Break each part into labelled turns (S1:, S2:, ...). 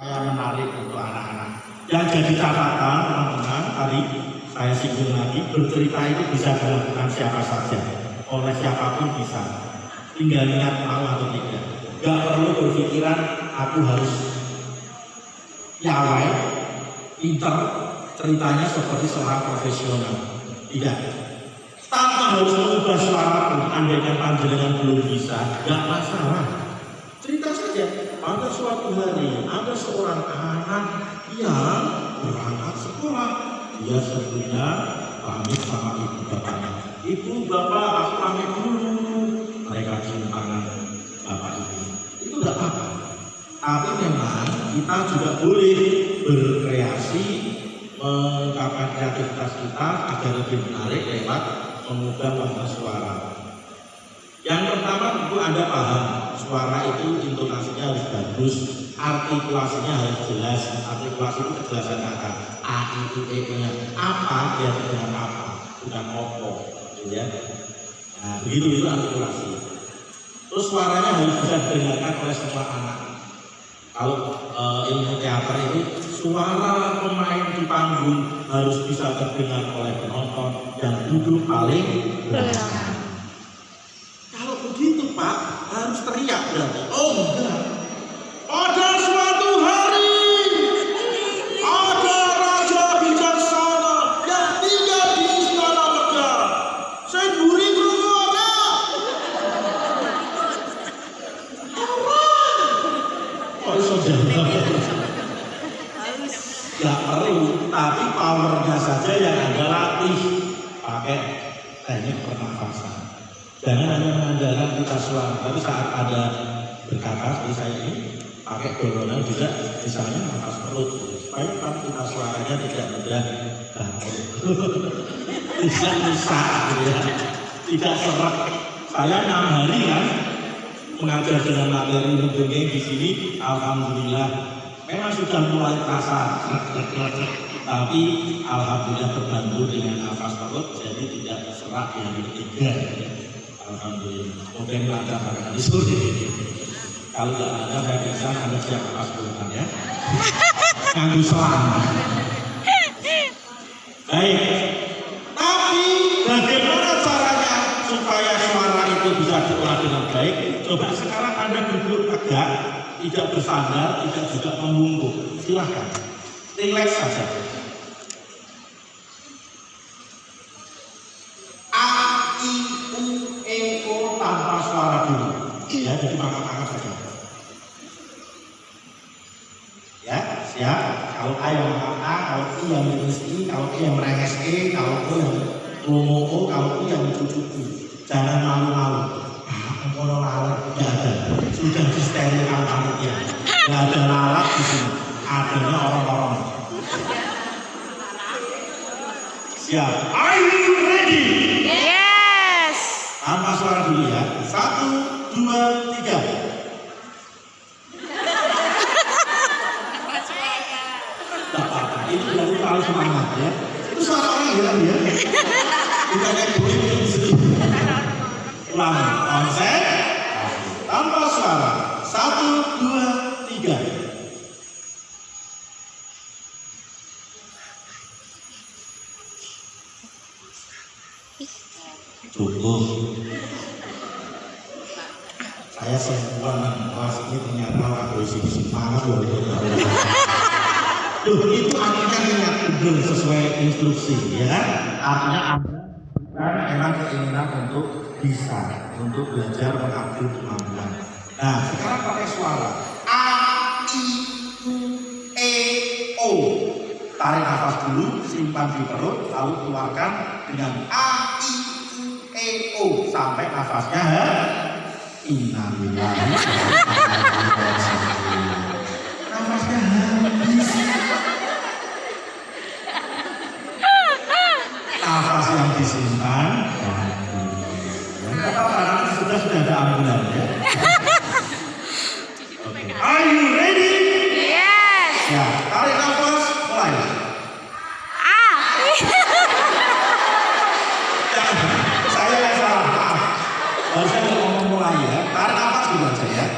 S1: Saya menarik untuk anak-anak. Yang jadi catatan teman-teman tadi saya singgung lagi, bercerita itu bisa dilakukan siapa saja, oleh siapapun bisa. Tinggal niat mau atau tidak. Gak perlu berpikiran aku harus piawai, pinter, ceritanya seperti seorang profesional. Tidak. Tanpa harus mengubah suara pun, andaikan panjenengan belum bisa, gak masalah. Cerita saja. Pada suatu hari ada seorang anak yang berangkat sekolah. Dia sebelumnya pamit sama ibu bapaknya. Ibu bapak aku pamit dulu. Mereka cium tangan bapak ibu. Itu tidak apa-apa. Tapi memang kita juga boleh berkreasi, mengungkapkan kreativitas kita agar lebih menarik lewat mengubah warna suara. Yang pertama tentu Anda paham, suara itu intonasinya harus bagus, artikulasinya harus jelas. Artikulasi itu kejelasan kata. A, I, U, E, nya apa dia dengan apa, bukan opo, ya. Nah, begitu itu artikulasi. Terus suaranya harus bisa didengarkan oleh semua anak. Kalau ilmu teater itu suara pemain di panggung harus bisa terdengar oleh penonton dan duduk paling belakang. Kalau begitu Pak, harus teriak berarti. Oh enggak. Pada suatu hari ada raja bijaksana yang tinggal di istana megah. Saya buri bermuara. Oh saudara. Gak perlu, tapi powernya saja yang Anda latih pakai teknik pernafasan. Jangan hanya mengandalkan pita suara, tapi saat ada berkata seperti saya ini pakai dorongan juga, misalnya nafas perut, supaya pita suaranya tidak mudah bangkit, tidak rusak, gitu ya, tidak serak. Saya 6 hari kan mengajar dengan materi mendongeng di sini, alhamdulillah, memang sudah mulai terasa, tapi alhamdulillah terbantu dengan nafas perut, jadi tidak serak yang ketiga. Alhamdulillah, mungkin lancar hari sore. Kalau tidak ada, saya bisa Anda siap pas bulan ya. Nganggu selang. Baik. Tapi bagaimana caranya supaya suara itu bisa diolah dengan baik? Coba sekarang Anda duduk tegak, tidak bersandar, tidak juga membungkuk. Silahkan, relax saja. Tanpa suara dulu, ya, jadi angkat saja. Ya, siap. Kalau A yang mengangkat A, kalau I yang menulis I, kalau I yang merenges E, kalau O yang ngomong O, kalau I yang mencucuk I. Jangan malu-malu. Kalau lalat tidak ada, sudah disterilkan panitia. Tidak ada lalat di sini, adanya orang-orang. Siap. Are you ready? Tanpa suara dulu ya. 1, 2, 3. Tak apa-apa. Itu berarti terlalu semangat ya. Itu suara orang hilang ya. Bukannya boleh sedih. Ulang. Konsep. Tanpa suara. 1, 2, 3. Cukup. Saya semua kelas ini ternyata aku isi semangat loh. Loh, itu artinya niat betul sesuai instruksi ya. Artinya Anda memang keinginan untuk bisa, untuk belajar mengupgrade kemampuan. Nah, sekarang pakai suara A, I, U, E, O. Tarik nafas dulu, simpan di perut, lalu keluarkan dengan A, I, O sampai nafasnya innalillahi nafasnya habis. Nafas yang disimpan karena sudah ada ambulan ya. Okay. Are you ready?
S2: Yes.
S1: Ya, tarik nafas, mulai. Harusnya ngomong mulai ya, tarik nafas dulu aja ya.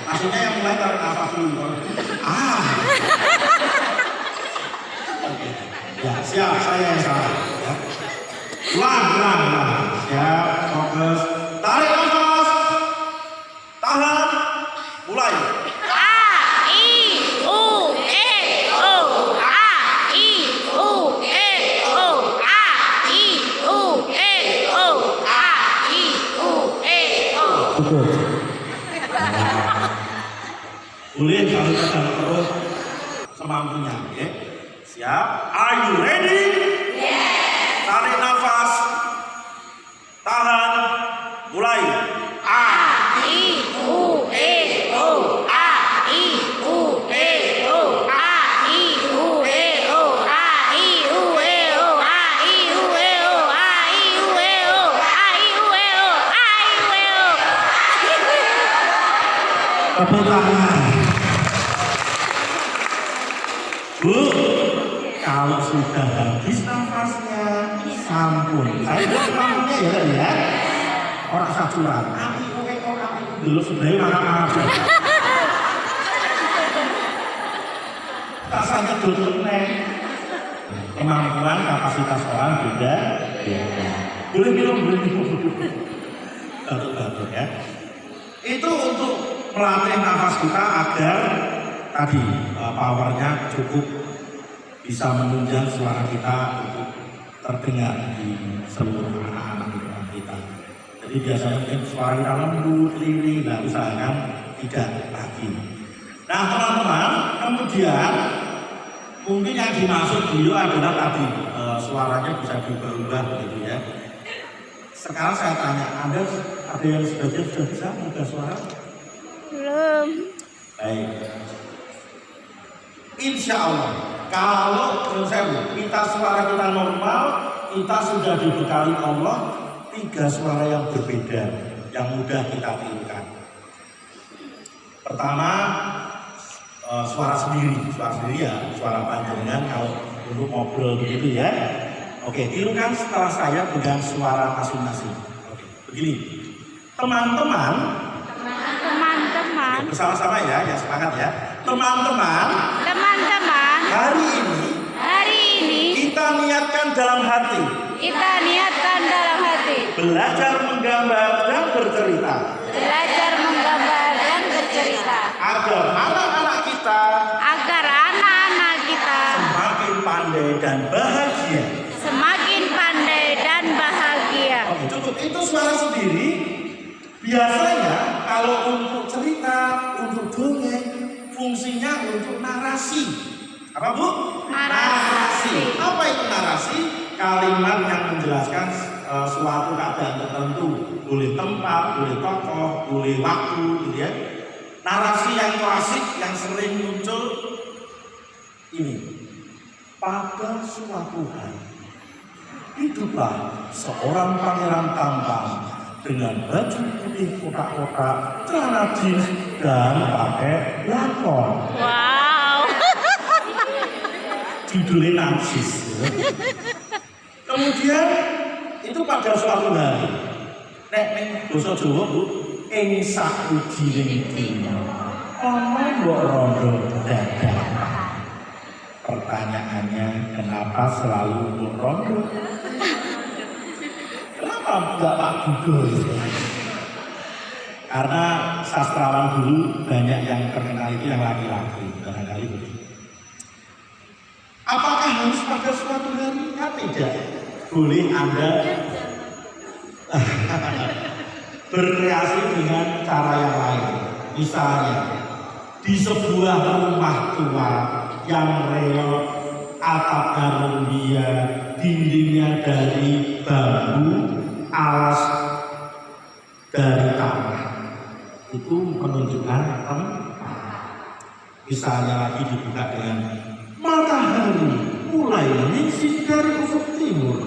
S1: Maksudnya yang mulai tarik nafas dulu, kalau siap, saya yang salah. Ya. Ulang. Siap, fokus. Tarik nafas. Tahan. Mulai. Cukup. Boleh kalau pegang perut semampunya, ya. Siap? Are you ready?
S2: Yes.
S1: Tarik nafas. Tahan. Mulai. Tepuk tangan. Bu, kalau sudah habis nafasnya, sampun. Saya namanya ya. Orang sacuran. Dulu sebenarnya marah-marah. Tak saja dulu kemampuan kapasitas orang beda. Boleh minum. Batuk ya. Itu untuk melatih nafas kita agar tadi powernya cukup bisa menunjang suara kita untuk terdengar di seluruh anak-anak kita. Jadi biasanya mungkin suara kita lembut, lirih, nah usahakan tidak lagi. Nah teman-teman, kemudian mungkin yang dimaksud beliau adalah tadi suaranya bisa diubah-ubah gitu ya. Sekarang saya tanya, Anda ada yang sebagian sudah bisa mengubah suara?
S2: Belum.
S1: Baik. Insya Allah, kalau kita suara kita normal, kita sudah dibekali Allah 3 suara yang berbeda yang mudah kita tirukan. Pertama, suara sendiri ya, suara panjangan kalau untuk ngobrol begitu ya. Oke, tirukan setelah saya dengan suara masing-masing. Oke, begini, teman-teman. Bersama-sama ya, semangat ya. Teman-teman. Hari ini kita niatkan dalam hati. Belajar menggambar dan bercerita. Agar anak-anak kita semakin pandai dan bahagia. Oke, cukup itu suara sendiri. Biasanya kalau untuk cerita, untuk dongeng, fungsinya untuk narasi. Apa Bu? Narasi. Apa itu narasi? Kalimat yang menjelaskan suatu keadaan tertentu. Boleh tempat, boleh tokoh, boleh waktu, gitu ya. Narasi yang klasik yang sering muncul ini. Pada suatu hari, hiduplah seorang pangeran tampan dengan baju putih kotak-kotak, celana jeans, dan pakai lakon.
S2: Wow.
S1: Judulnya narsis. Kemudian itu pada suatu hari, nek basa Jawa Bu, ing sakujining dina ana mbok rondo dadak. Pertanyaannya, kenapa selalu mbok rondo? Kenapa enggak Pak Budol? Karena sastrawan dulu banyak yang terkenal itu yang laki-laki, barangkali begitu. Apakah harus pada suatu hari? Ya tidak. Boleh Anda berkreasi dengan cara yang lain. Misalnya di sebuah rumah tua yang reot, atapnya rumbia, dindingnya dari bambu, alas dari tanah. Itu menunjukkan misalnya lagi dibuka dengan matahari mulai menyisir dari ufuk timur,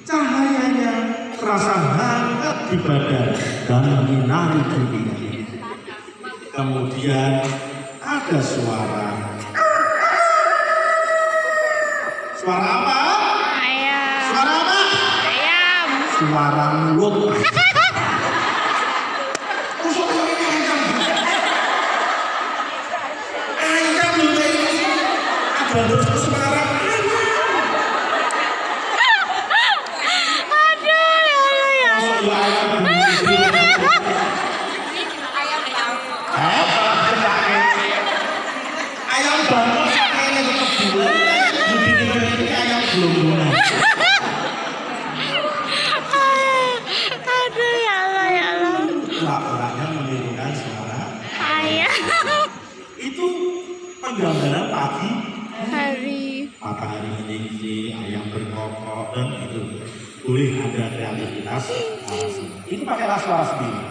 S1: cahayanya terasa hangat di badan dan menyinari dunia. Kemudian ada suara apa?
S2: Ayam.
S1: Suara apa?
S2: Ayam.
S1: Suara mulut. Ada suara bangkok sakene tetep bulan. Begini ini ayam gelonggongan.
S2: Aduh, ya Allah, ya Allah.
S1: Laporannya menirukan suara
S2: Ayam.
S1: itu penggambaran pagi
S2: Hari.
S1: matahari menyingsing, ayam berkokok dan itu boleh ada kreativitas. Itu pakailah suara sendiri.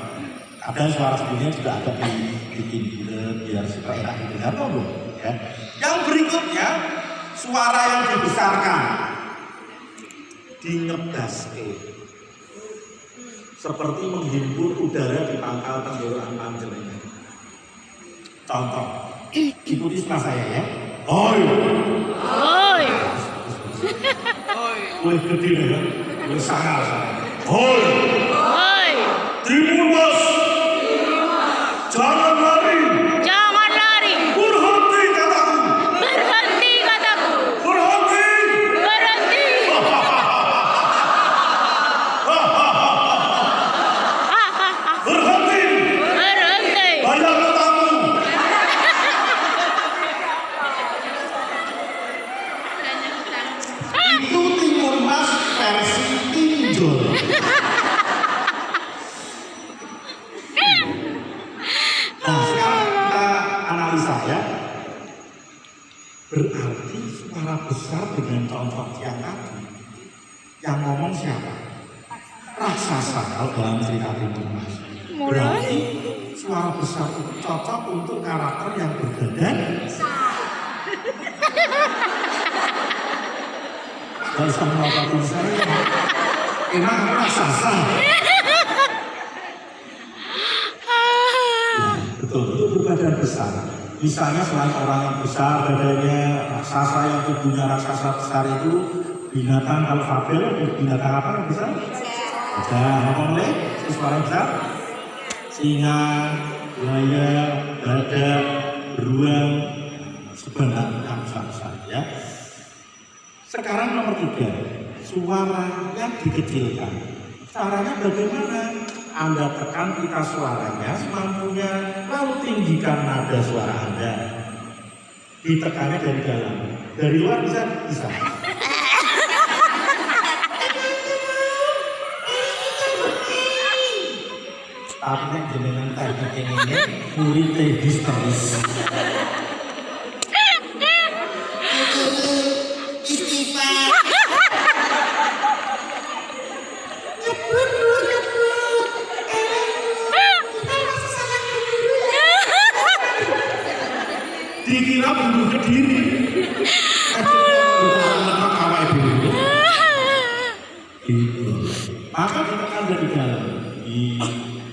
S1: Ada suara sendirinya juga ada dibikin bulat biar supaya enak didengar dulu. Ya. Yang berikutnya suara yang dibesarkan, dingedaske, seperti menghimpun udara di pangkal tenggorokan panjenengan. Contoh, ikuti setelah saya ya. Oi,
S2: Oi.
S1: wih gede ya, wih sangar. Oi,
S2: Oi.
S1: timun bos, jangan lari,
S2: Jangan lari.
S1: berhenti kataku,
S2: Berhenti kataku.
S1: berhenti.
S2: Berhenti.
S1: Berhenti,
S2: Berhenti.
S1: bayar hutangmu. Itu timun mas versi pinjol. Nah sekarang kita analisa ya. Berarti suara besar dengan contoh yang tadi, yang ngomong siapa? Raksasa kalau dalam cerita timun mas. Berarti suara besar itu cocok untuk karakter yang berbadan. Gak usah melototin saya. Emang raksasa. Ya, betul, itu berbadan besar. Misalnya selain orang yang besar badannya, raksasa yang tubuhnya raksasa besar itu binatang kalau fabel, binatang apa yang besar? Ada apa boleh? Suara besar? Singa, buaya, badak, beruang, sebenarnya besar-besar ya. Sekarang nomor 3, suaranya dikecilkan. Caranya bagaimana? Anda tekan pita suaranya semampunya, lalu tinggikan nada suara Anda. Ditekannya dari dalam, dari luar bisa? Bisa. Tapi nek jenengan teknik ini murid histeris. Istighfar. Dikira bunuh diri. Gitu. Maka ditekan dari dalam.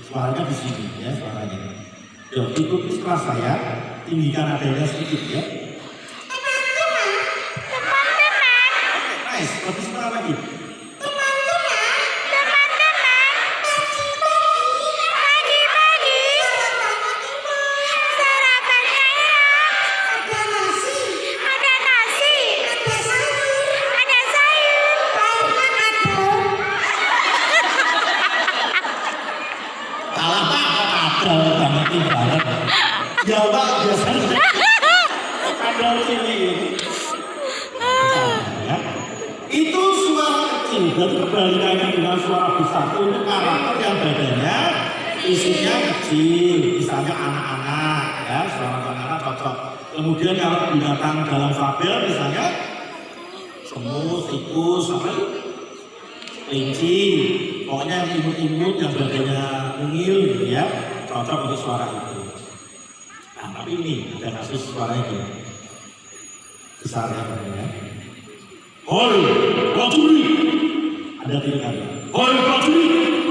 S1: Suaranya di sini ya suaranya. Yuk ikuti setelah saya, tinggikan nadanya sedikit ya. Nice, lebih sebentar lagi.
S2: Pagi-pagi. Sarapannya enak. Ada nasi. Ada sayur.
S1: Kalah pak, ada banget banget. Ya pak, biasanya ada sini. Ya. Itu suara kecil dan perbandingannya dengan suara besar untuk karakter yang badannya isinya kecil, misalnya anak-anak ya, suara anak-anak cocok. Kemudian kalau binatang dalam fabel misalnya semut, tikus, apa itu? Kelinci, pokoknya yang imut-imut yang badannya mungil gitu ya, cocok untuk suara itu. Nah tapi ini ada kasus suaranya gini, besarnya badannya. Hoi, prajurit! Ada tiga kali. Hoi, prajurit!